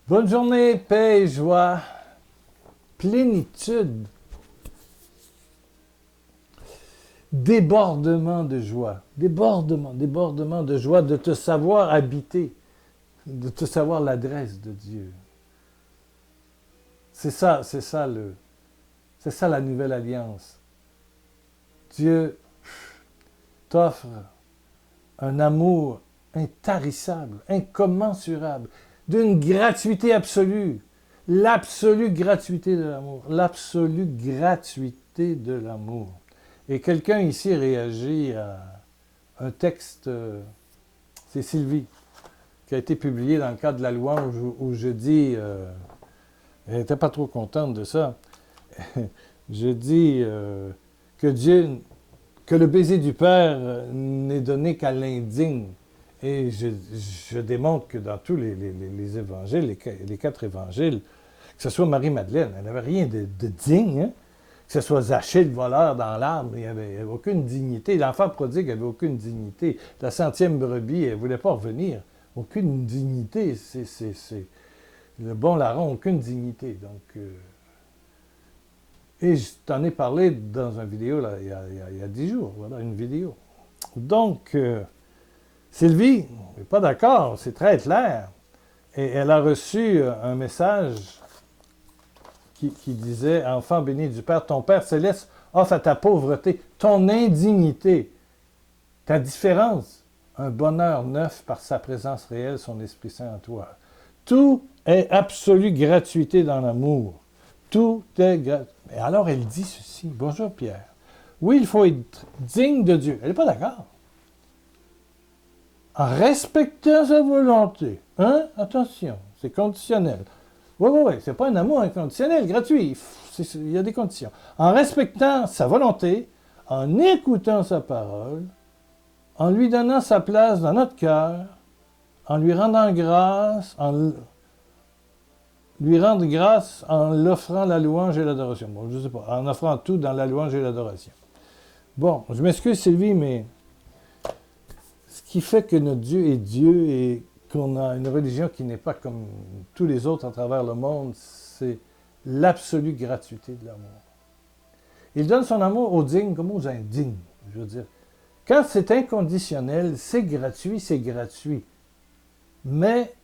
Bonne journée, paix et joie, plénitude, débordement de joie, débordement de joie de te savoir habiter, de te savoir l'adresse de Dieu. C'est ça la nouvelle alliance. Dieu t'offre un amour intarissable, incommensurable, d'une gratuité absolue. L'absolue gratuité de l'amour. L'absolue gratuité de l'amour. Et quelqu'un ici réagit à un texte, c'est Sylvie, qui a été publié dans le cadre de la louange où je dis, elle n'était pas trop contente de ça, je dis que le baiser du Père n'est donné qu'à l'indigne. Et je démontre que dans tous les évangiles, les 4 évangiles, que ce soit Marie-Madeleine, elle n'avait rien de digne, hein? Que ce soit Zachée, le voleur dans l'arbre, il n'y avait aucune dignité. L'enfant prodigue n'avait aucune dignité. La centième brebis, elle ne voulait pas revenir. Aucune dignité. Le bon larron, aucune dignité. Donc, et je t'en ai parlé dans une vidéo, là, il y a 10 jours. Voilà, une vidéo. Donc, Sylvie n'est pas d'accord, c'est très clair. Et elle a reçu un message qui disait « Enfant béni du Père, ton Père céleste offre à ta pauvreté, ton indignité, ta différence, un bonheur neuf par sa présence réelle, son Esprit Saint en toi. Tout est absolue gratuité dans l'amour. Tout est gratuit. » Et alors elle dit ceci. Bonjour Pierre. Oui, il faut être digne de Dieu. Elle n'est pas d'accord. En respectant sa volonté. Hein? Attention, c'est conditionnel. Oui, c'est pas un amour inconditionnel, gratuit. Il y a des conditions. En respectant sa volonté, en écoutant sa parole, en lui donnant sa place dans notre cœur, en lui rendant grâce, lui rendre grâce en l'offrant la louange et l'adoration. Bon, je sais pas, en offrant tout dans la louange et l'adoration. Bon, je m'excuse Sylvie, mais ce qui fait que notre Dieu est Dieu et qu'on a une religion qui n'est pas comme tous les autres à travers le monde, c'est l'absolue gratuité de l'amour. Il donne son amour aux dignes comme aux indignes. Je veux dire, quand c'est inconditionnel, c'est gratuit, c'est gratuit. Mais,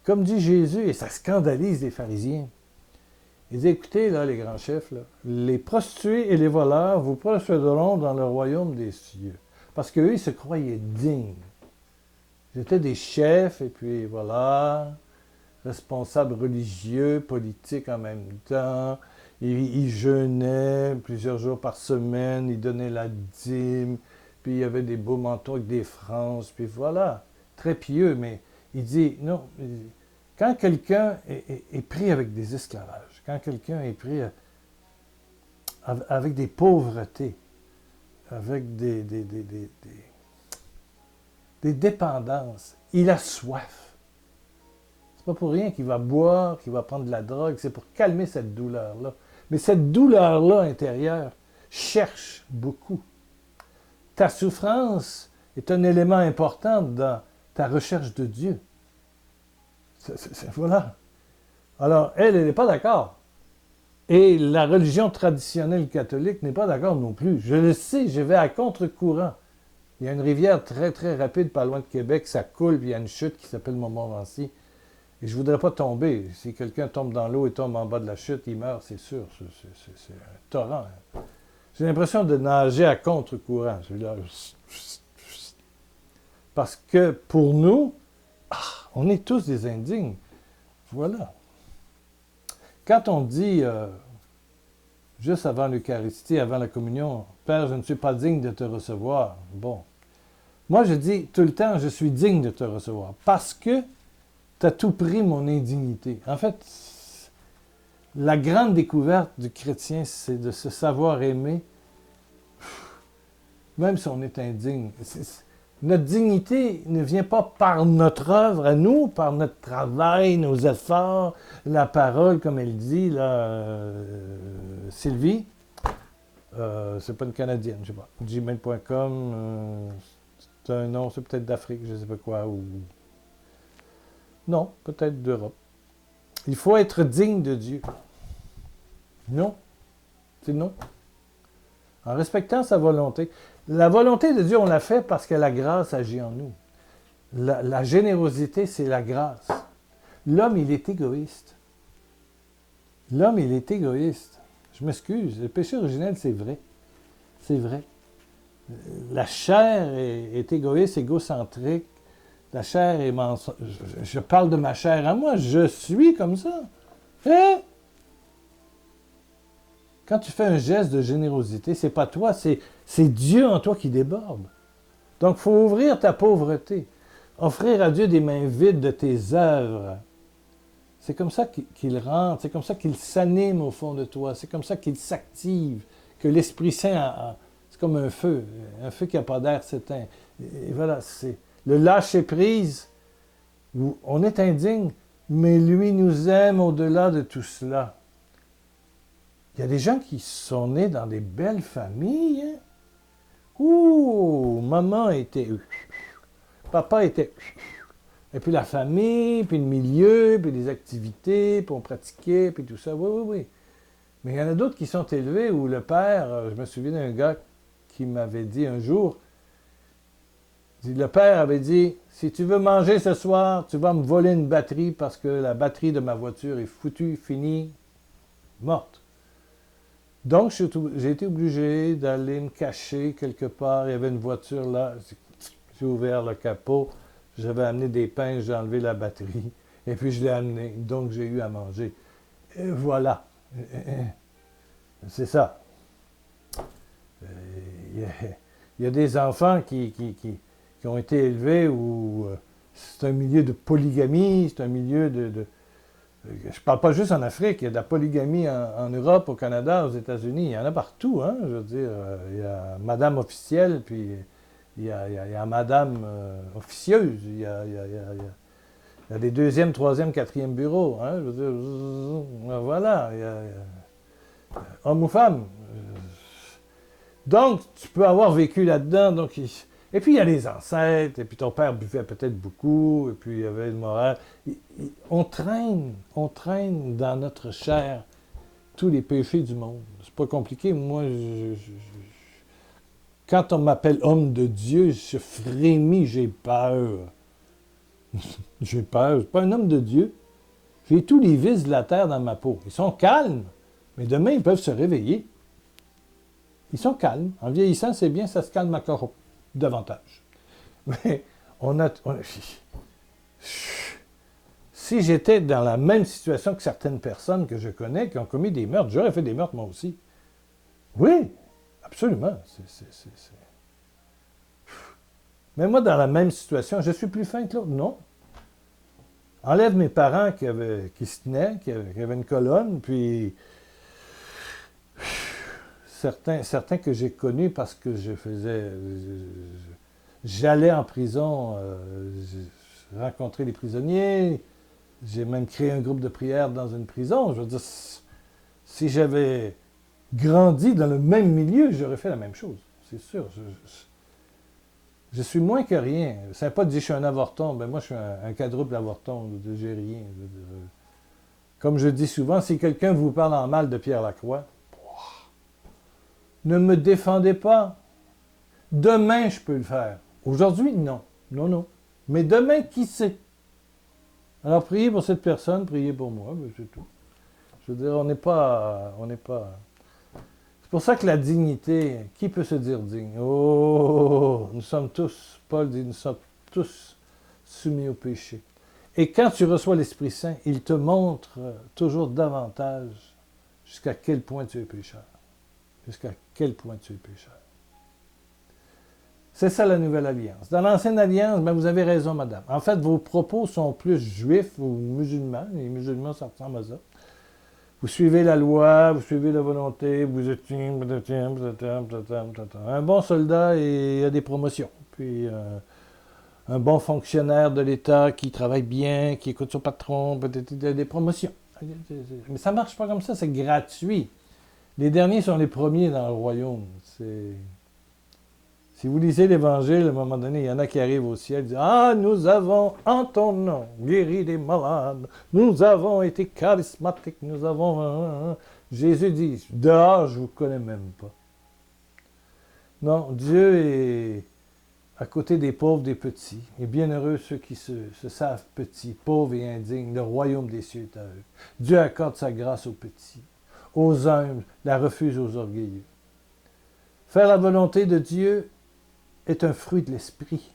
comme dit Jésus, et ça scandalise les pharisiens, il dit, écoutez, là, les grands chefs, là, les prostituées et les voleurs vous procéderont dans le royaume des cieux. Parce qu'eux, ils se croyaient dignes. Ils étaient des chefs, et puis voilà, responsables religieux, politiques en même temps. Ils jeûnaient plusieurs jours par semaine, ils donnaient la dîme, puis il y avait des beaux manteaux avec des franges, puis voilà, très pieux, mais il dit, non, quand quelqu'un est pris avec des esclavages, quand quelqu'un est pris avec des pauvretés, avec des dépendances, il a soif. C'est pas pour rien qu'il va boire, qu'il va prendre de la drogue, c'est pour calmer cette douleur-là. Mais cette douleur-là intérieure cherche beaucoup. Ta souffrance est un élément important dans ta recherche de Dieu. Voilà. Alors, elle n'est pas d'accord. Et la religion traditionnelle catholique n'est pas d'accord non plus. Je le sais, je vais à contre-courant. Il y a une rivière très, très rapide pas loin de Québec, ça coule, puis il y a une chute qui s'appelle Montmorency. Et je ne voudrais pas tomber. Si quelqu'un tombe dans l'eau et tombe en bas de la chute, il meurt, c'est sûr. C'est un torrent. J'ai l'impression de nager à contre-courant. Parce que pour nous, on est tous des indignes. Voilà. Quand on dit, juste avant l'Eucharistie, avant la communion, « Père, je ne suis pas digne de te recevoir », bon. Moi, je dis tout le temps, je suis digne de te recevoir. Parce que tu as tout pris mon indignité. En fait, la grande découverte du chrétien, c'est de se savoir aimer, même si on est indigne. Notre dignité ne vient pas par notre œuvre à nous, par notre travail, nos efforts, la parole, comme elle dit, là, Sylvie. C'est pas une Canadienne, je sais pas. Gmail.com, c'est un nom, c'est peut-être d'Afrique, je sais pas quoi. Non, peut-être d'Europe. Il faut être digne de Dieu. Non. C'est non. En respectant sa volonté. La volonté de Dieu, on la fait parce que la grâce agit en nous. La générosité, c'est la grâce. L'homme, il est égoïste. L'homme, il est égoïste. Je m'excuse. Le péché originel, c'est vrai. C'est vrai. La chair est égoïste, égocentrique. La chair est mensonge. Je parle de ma chair à moi. Je suis comme ça. Hein? Quand tu fais un geste de générosité, c'est pas toi, c'est Dieu en toi qui déborde. Donc, il faut ouvrir ta pauvreté. Offrir à Dieu des mains vides de tes œuvres. C'est comme ça qu'il rentre, c'est comme ça qu'il s'anime au fond de toi, c'est comme ça qu'il s'active, que l'Esprit Saint, c'est comme un feu qui n'a pas d'air s'éteint. Et voilà, c'est le lâcher-prise, où on est indigne, mais lui nous aime au-delà de tout cela. Il y a des gens qui sont nés dans des belles familles. Hein? Ouh, maman était... Papa était... Et puis la famille, puis le milieu, puis les activités, puis on pratiquait, puis tout ça. Oui, oui, oui. Mais il y en a d'autres qui sont élevés où le père... Je me souviens d'un gars qui m'avait dit un jour, le père avait dit, si tu veux manger ce soir, tu vas me voler une batterie parce que la batterie de ma voiture est foutue, finie, morte. Donc, j'ai été obligé d'aller me cacher quelque part. Il y avait une voiture là. J'ai ouvert le capot. J'avais amené des pains, j'ai enlevé la batterie. Et puis, je l'ai amené. Donc, j'ai eu à manger. Et voilà. C'est ça. Il y a des enfants qui ont été élevés où c'est un milieu de polygamie, c'est un milieu de je ne parle pas juste en Afrique, il y a de la polygamie en Europe, au Canada, aux États-Unis, il y en a partout, hein, je veux dire, il y a Madame officielle, puis il y a Madame officieuse, il y a des deuxième, troisième, quatrième bureaux, hein, je veux dire, voilà, il y a homme ou femme. Donc, tu peux avoir vécu là-dedans, donc... Et puis, il y a les ancêtres, et puis ton père buvait peut-être beaucoup, et puis il y avait une morale. On traîne dans notre chair tous les péchés du monde. C'est pas compliqué. Moi, quand on m'appelle homme de Dieu, je frémis, j'ai peur. J'ai peur. Je suis pas un homme de Dieu. J'ai tous les vices de la terre dans ma peau. Ils sont calmes, mais demain, ils peuvent se réveiller. Ils sont calmes. En vieillissant, c'est bien, ça se calme encore davantage. Mais si j'étais dans la même situation que certaines personnes que je connais qui ont commis des meurtres, j'aurais fait des meurtres moi aussi. Oui, absolument. Mais moi, dans la même situation, je suis plus fin que l'autre. Non. Enlève mes parents qui se tenaient, qui avaient une colonne, puis certains que j'ai connus parce que j'allais en prison, j'ai rencontré les prisonniers, j'ai même créé un groupe de prière dans une prison. Je veux dire, si j'avais grandi dans le même milieu, j'aurais fait la même chose, c'est sûr. Je suis moins que rien. C'est pas de dire que je suis un avorton, ben moi je suis un quadruple avorton, j'ai rien. Comme je dis souvent, si quelqu'un vous parle en mal de Pierre Lacroix, ne me défendez pas. Demain, je peux le faire. Aujourd'hui, non. Non, non. Mais demain, qui sait? Alors, priez pour cette personne, priez pour moi, c'est tout. Je veux dire, on n'est pas... C'est pour ça que la dignité, qui peut se dire digne? Oh, nous sommes tous, Paul dit, nous sommes tous soumis au péché. Et quand tu reçois l'Esprit Saint, il te montre toujours davantage jusqu'à quel point tu es pécheur. Jusqu'à quel point tu es pécheur. C'est ça la nouvelle alliance. Dans l'ancienne alliance, ben, vous avez raison, madame. En fait, vos propos sont plus juifs ou musulmans. Les musulmans, ça ressemble à ça. Vous suivez la loi, vous suivez la volonté, vous êtes un bon soldat et il y a des promotions. Puis un bon fonctionnaire de l'État qui travaille bien, qui écoute son patron, peut-être il y a des promotions. Mais ça ne marche pas comme ça, c'est gratuit. Les derniers sont les premiers dans le royaume. Si vous lisez l'Évangile, à un moment donné, il y en a qui arrivent au ciel et disent « Ah, nous avons, en ton nom, guéri des malades. Nous avons été charismatiques. Nous avons... » Jésus dit « Dehors, je ne vous connais même pas. » Non, Dieu est à côté des pauvres, des petits. Et bienheureux ceux qui se savent petits, pauvres et indignes. Le royaume des cieux est à eux. Dieu accorde sa grâce aux petits, aux humbles, la refuse aux orgueilleux. Faire la volonté de Dieu est un fruit de l'esprit,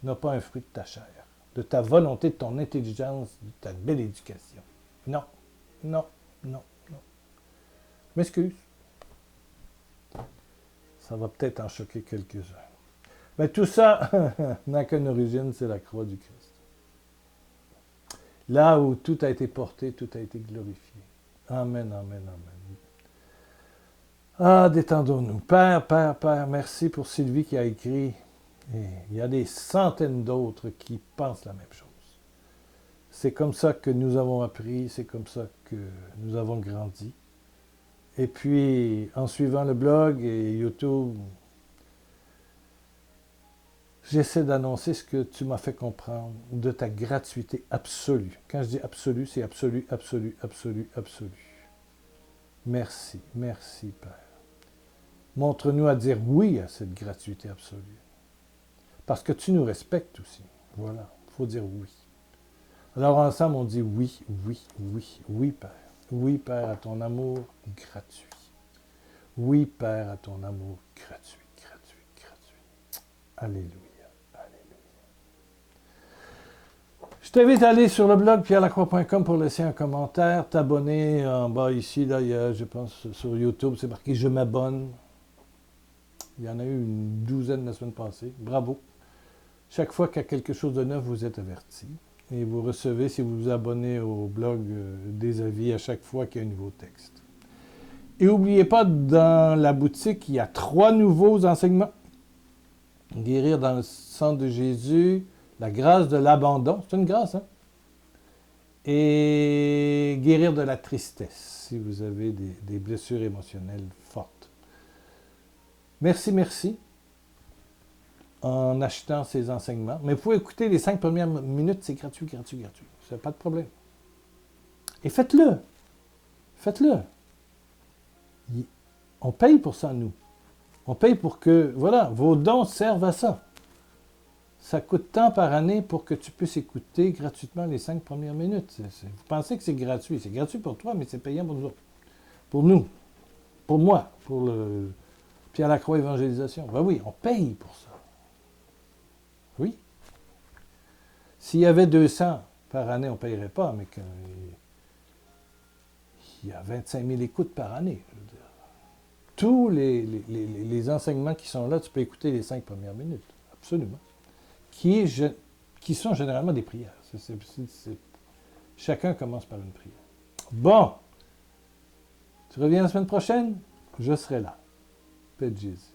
non pas un fruit de ta chair, de ta volonté, de ton intelligence, de ta belle éducation. Non, non, non, non. Je m'excuse. Ça va peut-être en choquer quelques-uns. Mais tout ça n'a qu'une origine, c'est la croix du Christ. Là où tout a été porté, tout a été glorifié. Amen, amen, amen. Ah, détendons-nous. Père, Père, Père, merci pour Sylvie qui a écrit. Et il y a des centaines d'autres qui pensent la même chose. C'est comme ça que nous avons appris, c'est comme ça que nous avons grandi. Et puis, en suivant le blog et YouTube, j'essaie d'annoncer ce que tu m'as fait comprendre de ta gratuité absolue. Quand je dis absolue, c'est absolu, absolu, absolu, absolu. Merci, merci Père. Montre-nous à dire oui à cette gratuité absolue. Parce que tu nous respectes aussi. Voilà, il faut dire oui. Alors ensemble, on dit oui, oui, oui, oui Père. Oui Père à ton amour gratuit. Oui Père à ton amour gratuit, gratuit, gratuit. Alléluia. Je t'invite à aller sur le blog pierrelacroix.com pour laisser un commentaire, t'abonner en bas ici, là, il y a, je pense, sur YouTube, c'est marqué « Je m'abonne ». Il y en a eu une douzaine la semaine passée. Bravo. Chaque fois qu'il y a quelque chose de neuf, vous êtes averti. Et vous recevez, si vous vous abonnez au blog, des avis à chaque fois qu'il y a un nouveau texte. Et n'oubliez pas, dans la boutique, il y a 3 nouveaux enseignements. Guérir dans le sang de Jésus, la grâce de l'abandon, c'est une grâce, hein? Et guérir de la tristesse, si vous avez des blessures émotionnelles fortes. Merci, merci, en achetant ces enseignements. Mais vous pouvez écouter les 5 premières minutes, c'est gratuit, gratuit, gratuit. C'est pas de problème. Et faites-le. Faites-le. On paye pour ça, nous. On paye pour que, voilà, vos dons servent à ça. Ça coûte tant par année pour que tu puisses écouter gratuitement les 5 premières minutes. Vous pensez que c'est gratuit. C'est gratuit pour toi, mais c'est payant pour nous autres. Pour nous. Pour moi. Pour le Pierre Lacroix Évangélisation. Ben oui, on paye pour ça. Oui. S'il y avait 200 par année, on ne payerait pas, mais il y a 25 000 écoutes par année. Je veux dire. Tous les enseignements qui sont là, tu peux écouter les 5 premières minutes. Absolument. Qui sont généralement des prières. Chacun commence par une prière. Bon. Tu reviens la semaine prochaine? Je serai là. Paix de Jésus.